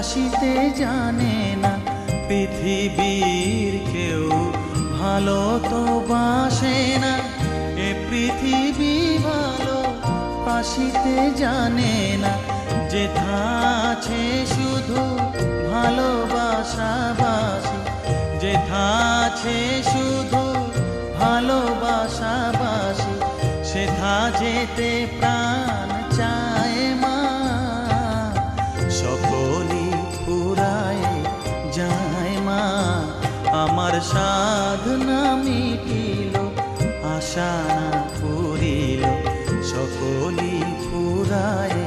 বাসিতে জানে না, পৃথিবীর কেউ ভালো তো বাসে না। এ পৃথিবী ভালো বাসিতে জানে না, যেথা আছে শুধু ভালোবাসাবাসি, যেথা আছে শুধু ভালোবাসাবাসি, সেথা যেতে প্রাণ চায় মা। সকলই ফুরায় যায় মা, আমার সাধনা মিটিল, আশা না পুরিল, সকলই ফুরায়